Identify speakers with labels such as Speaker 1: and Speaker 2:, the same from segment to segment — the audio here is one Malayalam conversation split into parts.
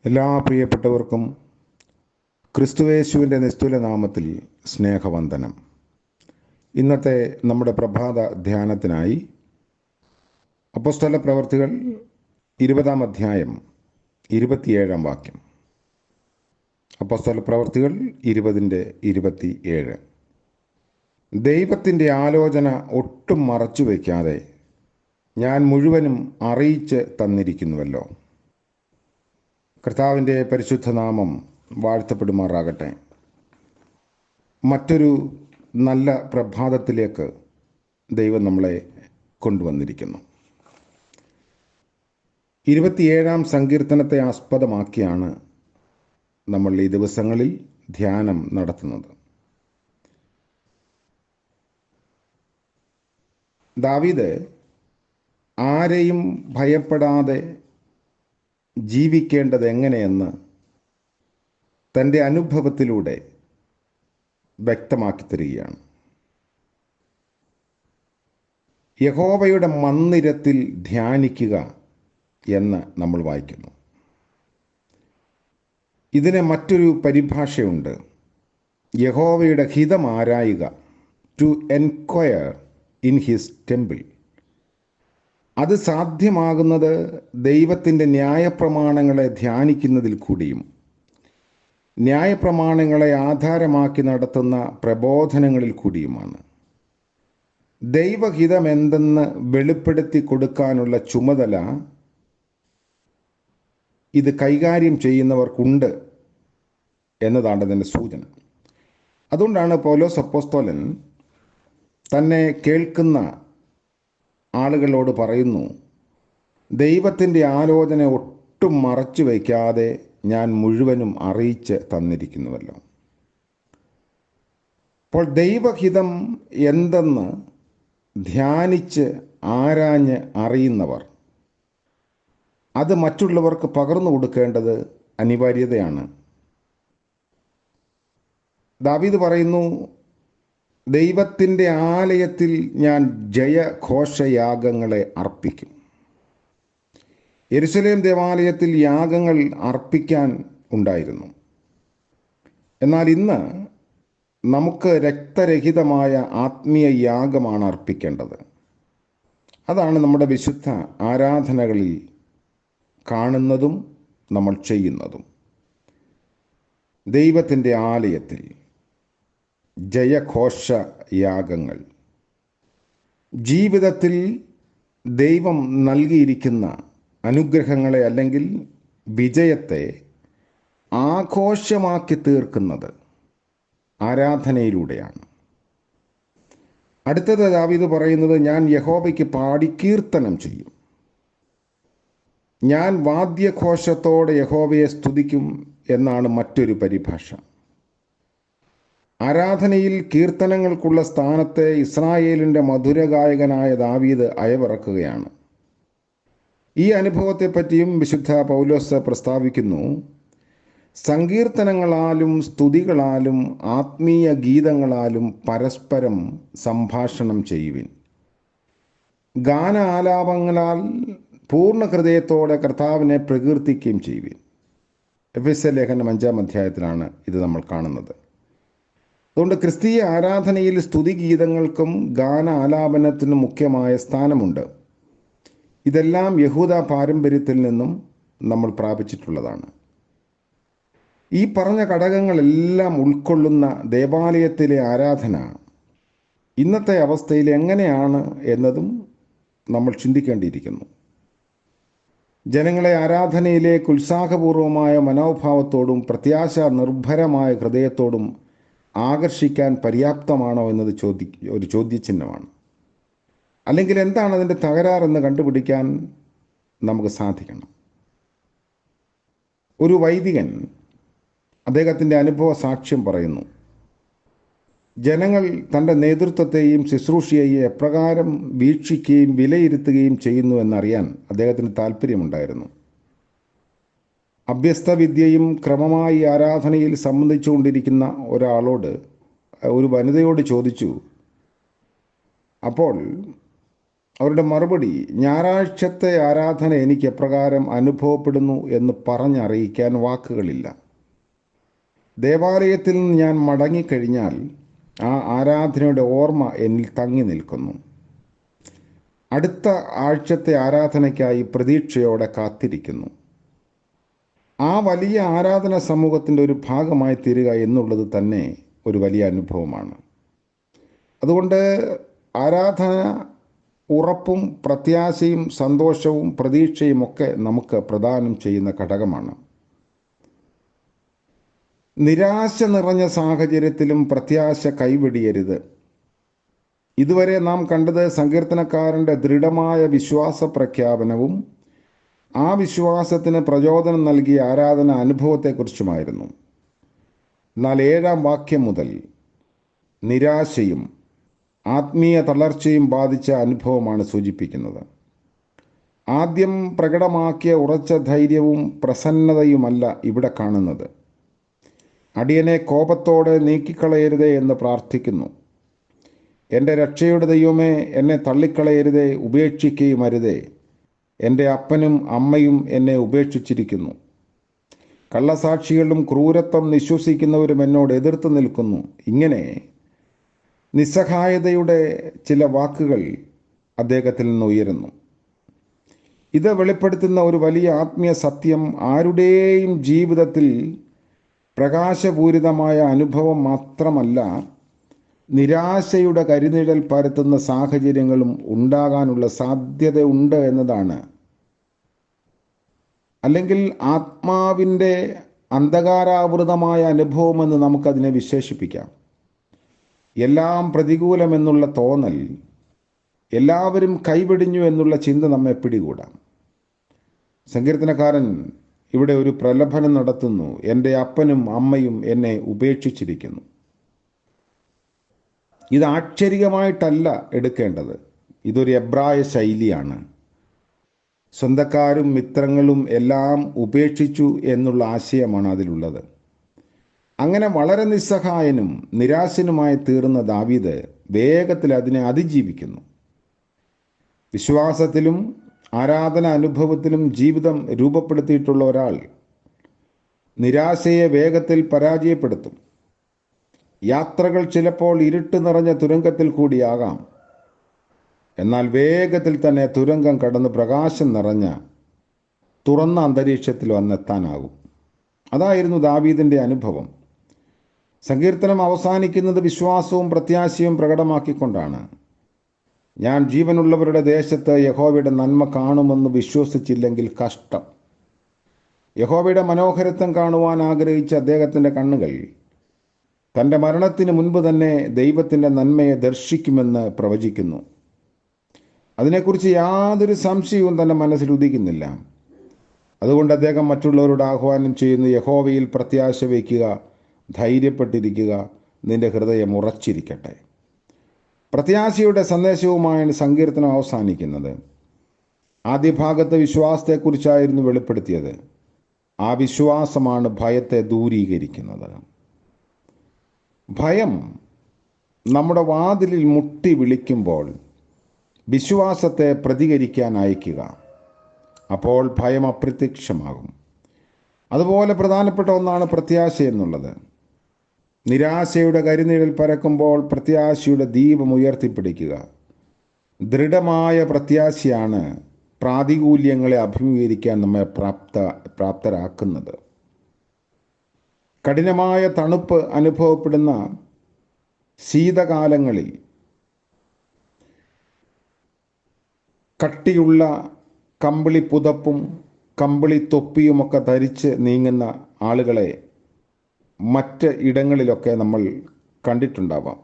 Speaker 1: എല്ലാ പ്രിയപ്പെട്ടവർക്കും ക്രിസ്തുയേശുവിൻ്റെ നിസ്തുല നാമത്തിൽ സ്നേഹവന്ദനം. ഇന്നത്തെ നമ്മുടെ പ്രഭാത ധ്യാനത്തിനായി അപ്പോസ്തല പ്രവർത്തികൾ 20-ാം അധ്യായം 27-ാം വാക്യം. അപ്പോസ്തല പ്രവർത്തികൾ 20:27. ദൈവത്തിൻ്റെ ആലോചന ഒട്ടും മറച്ചു വയ്ക്കാതെ ഞാൻ മുഴുവനും അറിയിച്ച് തന്നിരിക്കുന്നുവല്ലോ. കർത്താവിൻ്റെ പരിശുദ്ധ നാമം വാഴ്ത്തപ്പെടുമാറാകട്ടെ. മറ്റൊരു നല്ല പ്രഭാതത്തിലേക്ക് ദൈവം നമ്മളെ കൊണ്ടുവന്നിരിക്കുന്നു. 27-ാം സങ്കീർത്തനത്തെ ആസ്പദമാക്കിയാണ് നമ്മൾ ഈ ദിവസങ്ങളിൽ ധ്യാനം നടത്തുന്നത്. ദാവീദ് ആരെയും ഭയപ്പെടാതെ ജീവിക്കേണ്ടത് എങ്ങനെയെന്ന് തൻ്റെ അനുഭവത്തിലൂടെ വ്യക്തമാക്കി തരികയാണ്. യഹോവയുടെ മന്ദിരത്തിൽ ധ്യാനിക്കുക എന്ന് നമ്മൾ വായിക്കുന്നു. ഇതിന് മറ്റൊരു പരിഭാഷയുണ്ട്. യഹോവയുടെ ഹിതം ആരായുക, to enquire in his temple. അത് സാധ്യമാകുന്നത് ദൈവത്തിൻ്റെ ന്യായപ്രമാണങ്ങളെ ധ്യാനിക്കുന്നതിൽ കൂടിയും ന്യായപ്രമാണങ്ങളെ ആധാരമാക്കി നടത്തുന്ന പ്രബോധനങ്ങളിൽ കൂടിയുമാണ്. ദൈവഹിതം എന്തെന്ന് വെളിപ്പെടുത്തി കൊടുക്കാനുള്ള ചുമതല ഇത് കൈകാര്യം ചെയ്യുന്നവർക്കുണ്ട് എന്നതാണ് അതിൻ്റെ സൂചന. അതുകൊണ്ടാണ് പൗലോസ് അപ്പോസ്തലൻ തന്നെ കേൾക്കുന്ന ആളുകളോട് പറയുന്നു, ദൈവത്തിൻ്റെ ആലോചന ഒട്ടും മറച്ചു വയ്ക്കാതെ ഞാൻ മുഴുവനും അറിയിച്ച് തന്നിരിക്കുന്നുവല്ലോ. അപ്പോൾ ദൈവഹിതം എന്തെന്ന് ധ്യാനിച്ച് ആരാഞ്ഞ് അറിയുന്നവർ അത് മറ്റുള്ളവർക്ക് പകർന്നു കൊടുക്കേണ്ടത് അനിവാര്യതയാണ്. ദാവീദ് പറയുന്നു, ദൈവത്തിൻ്റെ ആലയത്തിൽ ഞാൻ ജയഘോഷയാഗങ്ങളെ അർപ്പിക്കും. യെരുശലേം ദേവാലയത്തിൽ യാഗങ്ങൾ അർപ്പിക്കാൻ ഉണ്ടായിരുന്നു. എന്നാൽ ഇന്ന് നമുക്ക് രക്തരഹിതമായ ആത്മീയ യാഗമാണ് അർപ്പിക്കേണ്ടത്. അതാണ് നമ്മുടെ വിശുദ്ധ ആരാധനകളിൽ കാണുന്നതും നമ്മൾ ചെയ്യുന്നതും. ദൈവത്തിൻ്റെ ആലയത്തിൽ ജയഘോഷയാഗങ്ങൾ. ജീവിതത്തിൽ ദൈവം നൽകിയിരിക്കുന്ന അനുഗ്രഹങ്ങളെ അല്ലെങ്കിൽ വിജയത്തെ ആഘോഷമാക്കി തീർക്കുന്നത് ആരാധനയിലൂടെയാണ്. അടുത്തത് ദാവീദ് പറയുന്നത്, ഞാൻ യഹോവയ്ക്ക് പാടി കീർത്തനം ചെയ്യും. ഞാൻ വാദ്യഘോഷത്തോടെ യഹോവയെ സ്തുതിക്കും എന്നാണ് മറ്റൊരു പരിഭാഷ. ആരാധനയിൽ കീർത്തനങ്ങൾക്കുള്ള സ്ഥാനത്തെ ഇസ്രായേലിൻ്റെ മധുരഗായകനായ ദാവീദ് അയവിറക്കുകയാണ്. ഈ അനുഭവത്തെപ്പറ്റിയും വിശുദ്ധ പൗലോസ് പ്രസ്താവിക്കുന്നു. സങ്കീർത്തനങ്ങളാലും സ്തുതികളാലും ആത്മീയ ഗീതങ്ങളാലും പരസ്പരം സംഭാഷണം ചെയ്യുവിൻ. ഗാന ആലാപങ്ങളാൽ പൂർണ്ണ ഹൃദയത്തോടെ കർത്താവിനെ പ്രകീർത്തിക്കുകയും ചെയ്യുവിൻ. എഫെസ്യ ലേഖനം 5-ാം അധ്യായത്തിലാണ് ഇത് നമ്മൾ കാണുന്നത്. അതുകൊണ്ട് ക്രിസ്തീയ ആരാധനയിൽ സ്തുതിഗീതങ്ങൾക്കും ഗാന ആലാപനത്തിനും മുഖ്യമായ സ്ഥാനമുണ്ട്. ഇതെല്ലാം യഹൂദ പാരമ്പര്യത്തിൽ നിന്നും നമ്മൾ പ്രാപിച്ചിട്ടുള്ളതാണ്. ഈ പറഞ്ഞ ഘടകങ്ങളെല്ലാം ഉൾക്കൊള്ളുന്ന ദേവാലയത്തിലെ ആരാധന ഇന്നത്തെ അവസ്ഥയിൽ എങ്ങനെയാണ് എന്നതും നമ്മൾ ചിന്തിക്കേണ്ടിയിരിക്കുന്നു. ജനങ്ങളെ ആരാധനയിലേക്ക് ഉത്സാഹപൂർവമായ മനോഭാവത്തോടും പ്രത്യാശ നിർഭരമായ ഹൃദയത്തോടും ആകർഷിക്കാൻ പര്യാപ്തമാണോ എന്നത് ഒരു ചോദ്യചിഹ്നമാണ്. അല്ലെങ്കിൽ എന്താണ് അതിൻ്റെ തകരാറെന്ന് കണ്ടുപിടിക്കാൻ നമുക്ക് സാധിക്കണം. ഒരു വൈദികൻ അദ്ദേഹത്തിൻ്റെ അനുഭവ സാക്ഷ്യം പറയുന്നു. ജനങ്ങൾ തൻ്റെ നേതൃത്വത്തെയും ശുശ്രൂഷയെയും എപ്രകാരം വീക്ഷിക്കുകയും വിലയിരുത്തുകയും ചെയ്യുന്നു എന്നറിയാൻ അദ്ദേഹത്തിന് താല്പര്യമുണ്ടായിരുന്നു. അഭ്യസ്തവിദ്യയും ക്രമമായി ആരാധനയിൽ സംബന്ധിച്ചുകൊണ്ടിരിക്കുന്ന ഒരു വനിതയോട് ചോദിച്ചു. അപ്പോൾ അവരുടെ മറുപടി, ഞായറാഴ്ചത്തെ ആരാധന എനിക്ക് എപ്രകാരം അനുഭവപ്പെടുന്നു എന്ന് പറഞ്ഞറിയിക്കാൻ വാക്കുകളില്ല. ദേവാലയത്തിൽ നിന്ന് ഞാൻ മടങ്ങിക്കഴിഞ്ഞാൽ ആ ആരാധനയുടെ ഓർമ്മ എന്നിൽ തങ്ങി നിൽക്കുന്നു. അടുത്ത ആഴ്ചത്തെ ആരാധനയ്ക്കായി പ്രതീക്ഷയോടെ കാത്തിരിക്കുന്നു. ആ വലിയ ആരാധന സമൂഹത്തിൻ്റെ ഒരു ഭാഗമായി തീരുക എന്നുള്ളത് തന്നെ ഒരു വലിയ അനുഭവമാണ്. അതുകൊണ്ട് ആരാധന ഉറപ്പും പ്രത്യാശയും സന്തോഷവും പ്രതീക്ഷയും ഒക്കെ നമുക്ക് പ്രദാനം ചെയ്യുന്ന ഘടകമാണ്. നിരാശ നിറഞ്ഞ സാഹചര്യത്തിലും പ്രത്യാശ കൈവെടിയരുത്. ഇതുവരെ നാം കണ്ടത് സങ്കീർത്തനക്കാരൻ്റെ ദൃഢമായ വിശ്വാസ പ്രഖ്യാപനവും ആ വിശ്വാസത്തിന് പ്രചോദനം നൽകിയ ആരാധന അനുഭവത്തെക്കുറിച്ചുമായിരുന്നു. എന്നാൽ 7-ാം വാക്യം മുതൽ നിരാശയും ആത്മീയ തളർച്ചയും ബാധിച്ച അനുഭവമാണ് സൂചിപ്പിക്കുന്നത്. ആദ്യം പ്രകടമാക്കിയ ഉറച്ച ധൈര്യവും പ്രസന്നതയുമല്ല ഇവിടെ കാണുന്നത്. അടിയനെ കോപത്തോടെ നീക്കിക്കളയരുതേ എന്ന് പ്രാർത്ഥിക്കുന്നു. എൻ്റെ രക്ഷയുടെ ദൈവമേ, എന്നെ തള്ളിക്കളയരുതേ, ഉപേക്ഷിക്കുകയും അരുതേ. എൻ്റെ അപ്പനും അമ്മയും എന്നെ ഉപേക്ഷിച്ചിരിക്കുന്നു. കള്ളസാക്ഷികളും ക്രൂരത്വം നിശ്വസിക്കുന്നവരും എന്നോട് എതിർത്ത് നിൽക്കുന്നു. ഇങ്ങനെ നിസ്സഹായതയുടെ ചില വാക്കുകൾ അദ്ദേഹത്തിൽ നിന്ന് ഉയരുന്നു. ഇത് വെളിപ്പെടുത്തുന്ന ഒരു വലിയ ആത്മീയ സത്യം ആരുടെയും ജീവിതത്തിൽ പ്രകാശപൂരിതമായ അനുഭവം മാത്രമല്ല, നിരാശയുടെ കരിനിഴൽ പരത്തുന്ന സാഹചര്യങ്ങളും ഉണ്ടാകാനുള്ള സാധ്യതയുണ്ട് എന്നതാണ്. അല്ലെങ്കിൽ ആത്മാവിൻ്റെ അന്ധകാരാവൃതമായ അനുഭവമെന്ന് നമുക്കതിനെ വിശേഷിപ്പിക്കാം. എല്ലാം പ്രതികൂലമെന്നുള്ള തോന്നൽ, എല്ലാവരും കൈവെടിഞ്ഞു എന്നുള്ള ചിന്ത നമ്മെ പിടികൂടാം. സങ്കീർത്തനക്കാരൻ ഇവിടെ ഒരു പ്രലംബനം നടത്തുന്നു. എൻ്റെ അപ്പനും അമ്മയും എന്നെ ഉപേക്ഷിച്ചിരിക്കുന്നു. ഇത് ആക്ഷരികമായിട്ടല്ല എടുക്കേണ്ടത്. ഇതൊരു എബ്രായ ശൈലിയാണ്. സ്വന്തക്കാരും മിത്രങ്ങളും എല്ലാം ഉപേക്ഷിച്ചു എന്നുള്ള ആശയമാണ് അതിലുള്ളത്. അങ്ങനെ വളരെ നിസ്സഹായനും നിരാശനുമായി തീർന്ന ദാവീദ് വേഗത്തിൽ അതിനെ അതിജീവിക്കുന്നു. വിശ്വാസത്തിലും ആരാധന അനുഭവത്തിലും ജീവിതം രൂപപ്പെടുത്തിയിട്ടുള്ള ഒരാൾ നിരാശയെ വേഗത്തിൽ പരാജയപ്പെടുത്തും. യാത്രകൾ ചിലപ്പോൾ ഇരുട്ട് നിറഞ്ഞ തുരങ്കത്തിൽ കൂടിയാകാം. എന്നാൽ വേഗത്തിൽ തന്നെ തുരങ്കം കടന്ന് പ്രകാശം നിറഞ്ഞ തുറന്ന അന്തരീക്ഷത്തിൽ വന്നെത്താനാകും. അതായിരുന്നു ദാവീദിൻ്റെ അനുഭവം. സങ്കീർത്തനം അവസാനിക്കുന്നത് വിശ്വാസവും പ്രത്യാശയും പ്രകടമാക്കിക്കൊണ്ടാണ്. ഞാൻ ജീവനുള്ളവരുടെ ദേശത്ത് യഹോവയുടെ നന്മ കാണുമെന്ന് വിശ്വസിച്ചില്ലെങ്കിൽ കഷ്ടം. യഹോവയുടെ മനോഹരത്വം കാണുവാൻ ആഗ്രഹിച്ച അദ്ദേഹത്തിൻ്റെ കണ്ണുകൾ തൻ്റെ മരണത്തിന് മുൻപ് തന്നെ ദൈവത്തിൻ്റെ നന്മയെ ദർശിക്കുമെന്ന് പ്രവചിക്കുന്നു. അതിനെക്കുറിച്ച് യാതൊരു സംശയവും തൻ്റെ മനസ്സിൽ ഉദിക്കുന്നില്ല. അതുകൊണ്ട് അദ്ദേഹം മറ്റുള്ളവരോട് ആഹ്വാനം ചെയ്യുന്നു, യഹോവയിൽ പ്രത്യാശ വയ്ക്കുക, ധൈര്യപ്പെട്ടിരിക്കുക, നിന്റെ ഹൃദയം ഉറച്ചിരിക്കട്ടെ. പ്രത്യാശയുടെ സന്ദേശവുമായാണ് സങ്കീർത്തനം അവസാനിക്കുന്നത്. ആദ്യ ഭാഗത്ത് വിശ്വാസത്തെക്കുറിച്ചായിരുന്നു വെളിപ്പെടുത്തിയത്. ആ വിശ്വാസമാണ് ഭയത്തെ ദൂരീകരിക്കുന്നത്. ഭയം നമ്മുടെ വാതിലിൽ മുട്ടി വിളിക്കുമ്പോൾ വിശ്വാസത്തെ പ്രതികരിക്കാൻ അയക്കുക. അപ്പോൾ ഭയം അപ്രത്യക്ഷമാകും. അതുപോലെ പ്രധാനപ്പെട്ട ഒന്നാണ് പ്രത്യാശ എന്നുള്ളത്. നിരാശയുടെ കരിനിഴൽ പരക്കുമ്പോൾ പ്രത്യാശയുടെ ദീപം ഉയർത്തിപ്പിടിക്കുക. ദൃഢമായ പ്രത്യാശയാണ് പ്രാതികൂല്യങ്ങളെ അഭിമുഖീകരിക്കാൻ നമ്മെ പ്രാപ്തരാക്കുന്നത്. കഠിനമായ തണുപ്പ് അനുഭവപ്പെടുന്ന ശീതകാലങ്ങളിൽ കട്ടിയുള്ള കമ്പിളി പുതപ്പും കമ്പിളി തൊപ്പിയുമൊക്കെ ധരിച്ച് നീങ്ങുന്ന ആളുകളെ മറ്റ് ഇടങ്ങളിലൊക്കെ നമ്മൾ കണ്ടിട്ടുണ്ടാവാം.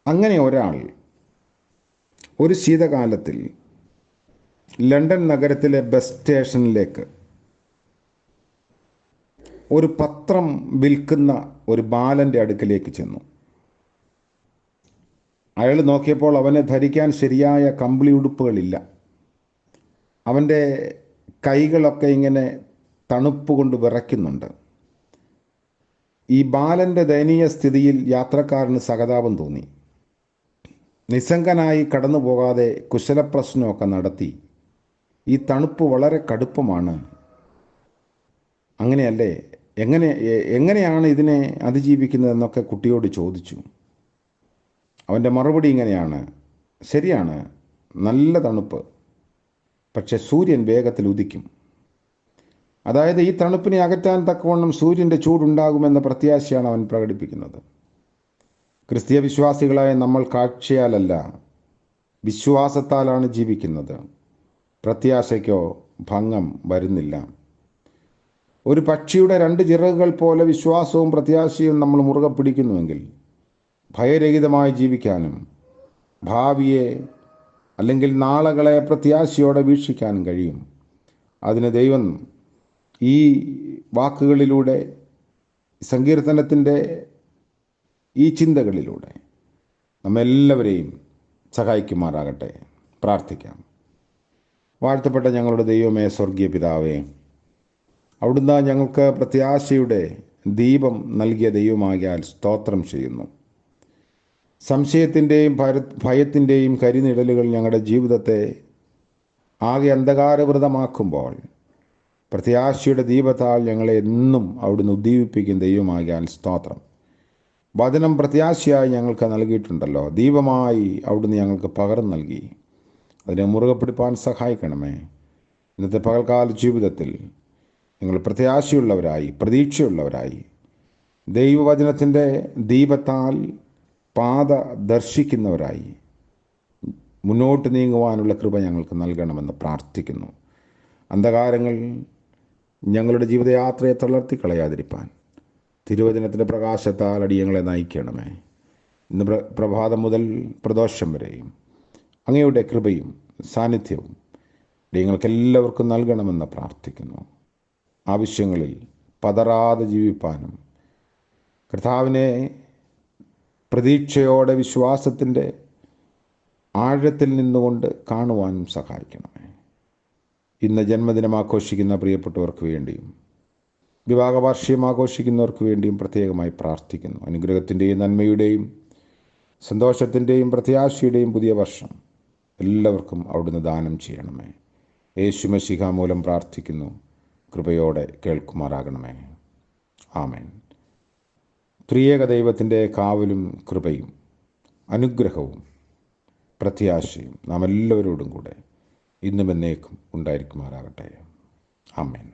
Speaker 1: അങ്ങനെ ഒരാൾ ഒരു ശീതകാലത്തിൽ ലണ്ടൻ നഗരത്തിലെ ബസ് സ്റ്റേഷനിലേക്ക് ഒരു പത്രം വിൽക്കുന്ന ഒരു ബാലൻ്റെ അടുക്കിലേക്ക് ചെന്നു. അയാൾ നോക്കിയപ്പോൾ അവന് ധരിക്കാൻ ശരിയായ കമ്പിളി ഉടുപ്പുകളില്ല. അവൻ്റെ കൈകളൊക്കെ ഇങ്ങനെ തണുപ്പ് കൊണ്ട് വിറയ്ക്കുന്നുണ്ട്. ഈ ബാലൻ്റെ ദയനീയ സ്ഥിതിയിൽ യാത്രക്കാരന് സഹതാപം തോന്നി. നിസ്സംഗനായി കടന്നു പോകാതെ കുശലപ്രശ്നമൊക്കെ നടത്തി. ഈ തണുപ്പ് വളരെ കടുപ്പമാണ്, അങ്ങനെയല്ലേ, എങ്ങനെയാണ് ഇതിനെ അതിജീവിക്കുന്നതെന്നൊക്കെ കുട്ടിയോട് ചോദിച്ചു. അവൻ്റെ മറുപടി ഇങ്ങനെയാണ്: ശരിയാണ്, നല്ല തണുപ്പ്, പക്ഷെ സൂര്യൻ വേഗത്തിൽ ഉദിക്കും. അതായത് ഈ തണുപ്പിനെ അകറ്റാൻ തക്കവണ്ണം സൂര്യൻ്റെ ചൂടുണ്ടാകുമെന്ന പ്രത്യാശയാണ് അവൻ പ്രകടിപ്പിക്കുന്നത്. ക്രിസ്തീയ വിശ്വാസികളായ നമ്മൾ കാഴ്ചയാലല്ല, വിശ്വാസത്താലാണ് ജീവിക്കുന്നത്. പ്രത്യാശയ്ക്കോ ഭംഗം വരുന്നില്ല. ഒരു പക്ഷിയുടെ 2 ചിറകുകൾ പോലെ വിശ്വാസവും പ്രത്യാശയും നമ്മൾ മുറുകെ പിടിക്കുന്നുവെങ്കിൽ ഭയരഹിതമായി ജീവിക്കാനും ഭാവിയെ അല്ലെങ്കിൽ നാളുകളെ പ്രത്യാശയോടെ വീക്ഷിക്കാനും കഴിയും. അതിന് ദൈവം ഈ വാക്കുകളിലൂടെ, സങ്കീർത്തനത്തിൻ്റെ ഈ ചിന്തകളിലൂടെ നമ്മെല്ലാവരെയും സഹായിക്കുമാറാകട്ടെ. പ്രാർത്ഥിക്കാം. വാഴ്ത്തപ്പെട്ട ഞങ്ങളുടെ ദൈവമേ, സ്വർഗീയ പിതാവേ, അവിടുന്ന് ഞങ്ങൾക്ക് പ്രത്യാശയുടെ ദീപം നൽകിയ ദൈവമാകിയാൽ സ്തോത്രം ചെയ്യുന്നു. സംശയത്തിൻ്റെയും ഭയത്തിൻ്റെയും കരിനിഴലുകൾ ഞങ്ങളുടെ ജീവിതത്തെ ആകെ അന്ധകാരവൃതമാക്കുമ്പോൾ പ്രത്യാശയുടെ ദീപത്താൽ ഞങ്ങളെ എന്നും അവിടുന്ന് ഉദ്ദീപിപ്പിക്കും ദൈവമാകിയാൽ സ്തോത്രം. വചനം പ്രത്യാശയായി ഞങ്ങൾക്ക് നൽകിയിട്ടുണ്ടല്ലോ, ദീപമായി അവിടുന്ന് ഞങ്ങൾക്ക് പകർന്നു നൽകി. അതിനെ മുറുകെ പിടിപ്പാൻ സഹായിക്കണമേ. ഇന്നത്തെ പകൽക്കാല ജീവിതത്തിൽ ഞങ്ങൾ പ്രത്യാശയുള്ളവരായി, പ്രതീക്ഷയുള്ളവരായി, ദൈവവചനത്തിൻ്റെ ദീപത്താൽ പാത ദർശിക്കുന്നവരായി മുന്നോട്ട് നീങ്ങുവാനുള്ള കൃപ ഞങ്ങൾക്ക് നൽകണമെന്ന് പ്രാർത്ഥിക്കുന്നു. അന്ധകാരങ്ങൾ ഞങ്ങളുടെ ജീവിതയാത്രയെ തളർത്തി കളയാതിരിപ്പാൻ തിരുവചനത്തിൻ്റെ പ്രകാശത്താൽ അടിയങ്ങളെ നയിക്കണമേ. ഇന്ന് പ്രഭാതം മുതൽ പ്രദോഷം വരെയും അങ്ങയുടെ കൃപയും സാന്നിധ്യവും അടിയങ്ങൾക്കെല്ലാവർക്കും നൽകണമെന്ന് പ്രാർത്ഥിക്കുന്നു. ആവശ്യങ്ങളിൽ പതറാതെ ജീവിപ്പാനും കർത്താവിനെ പ്രതീക്ഷയോടെ വിശ്വാസത്തിൻ്റെ ആഴത്തിൽ നിന്നുകൊണ്ട് കാണുവാനും സഹായിക്കണമേ. ഇന്ന് ജന്മദിനം ആഘോഷിക്കുന്ന പ്രിയപ്പെട്ടവർക്ക് വേണ്ടിയും വിവാഹ വാർഷികം ആഘോഷിക്കുന്നവർക്ക് വേണ്ടിയും പ്രത്യേകമായി പ്രാർത്ഥിക്കുന്നു. അനുഗ്രഹത്തിൻ്റെയും നന്മയുടെയും സന്തോഷത്തിൻ്റെയും പ്രത്യാശയുടെയും പുതിയ വർഷം എല്ലാവർക്കും അവിടുന്ന് ദാനം ചെയ്യണമേ. യേശു മശീഹ മൂലം പ്രാർത്ഥിക്കുന്നു. കൃപയോടെ കേൾക്കുമാറാകണമേ. ആമേൻ. ത്രിയേക ദൈവത്തിൻ്റെ കാവലും കൃപയും അനുഗ്രഹവും പ്രത്യാശയും നാം എല്ലാവരോടും കൂടെ ഇന്നും എന്നേക്കും ഉണ്ടായിരിക്കുമാറാകട്ടെ. ആമേൻ.